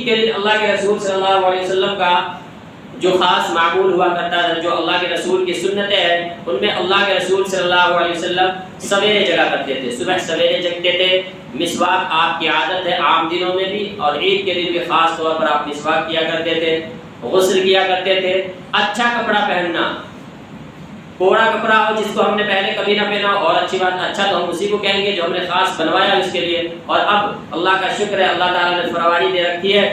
کے دن اللہ کے رسول صلی اللہ علیہ وسلم کا جو خاص معمول ہوا کرتا ہے، جو اللہ کے رسول کی سنتیں ہیں، ان میں اللہ کے رسول صلی اللہ علیہ وسلم سویرے جگا کرتے تھے، صبح سویرے جگتے تھے۔ مسواک آپ کی عادت ہے عام دنوں میں بھی، اور عید کے دن بھی خاص طور پر آپ مسواک کیا کرتے تھے، غسل کیا کرتے تھے۔ اچھا کپڑا پہننا، کوڑا کپڑا ہو جس کو ہم نے پہلے کبھی نہ پہنا ہو، اور اچھی بات، اچھا تو ہم اسی کو کہیں گے جو ہم نے خاص بنوایا اس کے لیے۔ اور اب اللہ کا شکر ہے، اللہ تعالیٰ نے فراوانی دے رکھی ہے،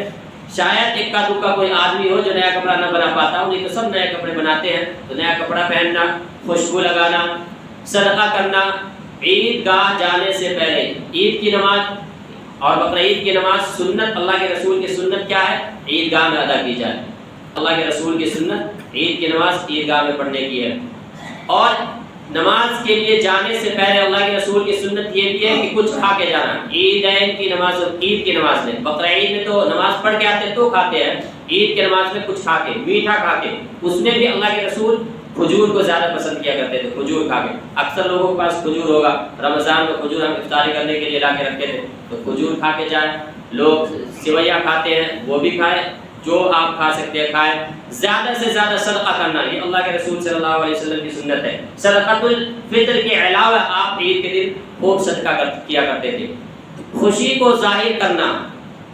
شاید ایک کا دکا کوئی آدمی ہو جو نیا کپڑا نہ بنا پاتا ہو، نہیں تو سب نئے کپڑے بناتے ہیں۔ تو نیا کپڑا پہننا، خوشبو لگانا، صدقہ کرنا، عید گاہ جانے سے پہلے عید کی نماز اور بقرعید کی نماز سنت، اللہ کے رسول کی سنت کیا ہے؟ عید گاہ میں ادا کی جائے۔ اللہ کے رسول کی سنت عید کی نماز عید گاہ میں پڑھنے کی ہے۔ اور نماز کے لیے جانے سے پہلے اللہ کے رسول کی سنت یہ بھی ہے کہ کچھ کھا کے جانا۔ عیدین کی نماز اور عید کی نماز میں، بقرعید میں تو نماز پڑھ کے آتے تو کھاتے ہیں، عید کی نماز میں کچھ کھا کے، میٹھا کھا کے۔ اس میں بھی اللہ کے رسول کھجور کو زیادہ پسند کیا کرتے تھے، کھجور کھا کے۔ اکثر لوگوں کے پاس کھجور ہوگا، رمضان میں کھجور ہم افطاری کرنے کے لیے لا کے رکھتے تھے، تو کھجور کھا کے جائیں۔ لوگ سویاں کھاتے ہیں، وہ بھی کھائیں، جو آپ کھا سکتے ہیں کھائیں۔ زیادہ سے زیادہ صدقہ کرنا، یہ اللہ کے رسول صلی اللہ علیہ وسلم کی سنت ہے۔ صدقۃ الفطر کے علاوہ آپ عید کے دن خوب صدقہ کیا کرتے تھے۔ خوشی کو ظاہر کرنا،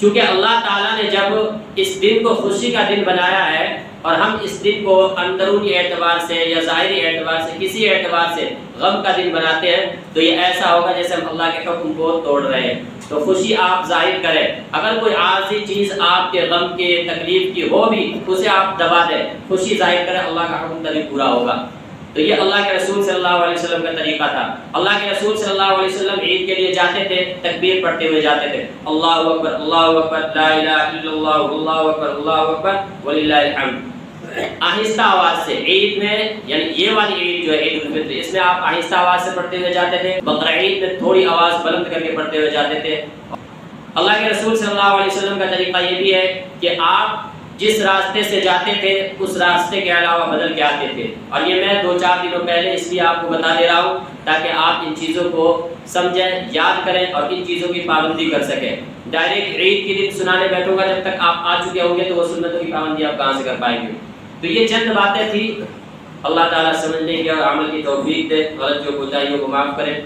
چونکہ اللہ تعالیٰ نے جب اس دن کو خوشی کا دن بنایا ہے، اور ہم اس دن کو اندرونی اعتبار سے یا ظاہری اعتبار سے، کسی اعتبار سے غم کا دن بناتے ہیں، تو یہ ایسا ہوگا جیسے ہم اللہ کے حکم کو توڑ رہے ہیں۔ تو خوشی آپ ظاہر کریں، اگر کوئی عارضی چیز آپ کے غم کے تکلیف کی ہو بھی اسے آپ دبا دیں، خوشی ظاہر کریں، اللہ کا حکم تبھی پورا ہوگا۔ تو یہ اللہ کے رسول صلی اللہ علیہ وسلم کا طریقہ تھا۔ اللہ کے رسول صلی اللہ علیہ وسلم عید کے لیے جاتے تھے، تکبیر پڑھتے ہوئے جاتے تھے، اللہ اکبر اللہ اکبر لا الہ الا اللہ اللہ اکبر اللہ اکبر وللہ الحمد۔ آہستہ آواز سے عید میں، یعنی یہ والی عید جو ہے عید الفطر، اس میں آپ آہستہ آواز سے پڑھتے ہوئے جاتے تھے، بقرعید میں تھوڑی آواز بلند کر کے پڑھتے ہوئے جاتے تھے۔ اللہ کے رسول صلی اللہ علیہ وسلم کا طریقہ یہ بھی ہے کہ آپ جس راستے سے جاتے تھے اس راستے کے علاوہ بدل کے آتے تھے، اور یہ میں 2-4 دنوں پہلے اس لیے آپ کو بتا دے رہا ہوں تاکہ آپ ان چیزوں کو سمجھیں، یاد کریں اور ان چیزوں کی پابندی کر سکیں۔ ڈائریکٹ عید کے دن سنانے بیٹھوں گا، جب تک آپ آ چکے ہوں گے تو وہ سنتوں کی پابندی آپ کہاں سے کر پائیں گے؟ تو یہ چند باتیں تھیں، اللہ تعالیٰ سمجھنے کی اور عمل کی توفیق دے، غلط جو کوتاہیوں کو معاف کرے۔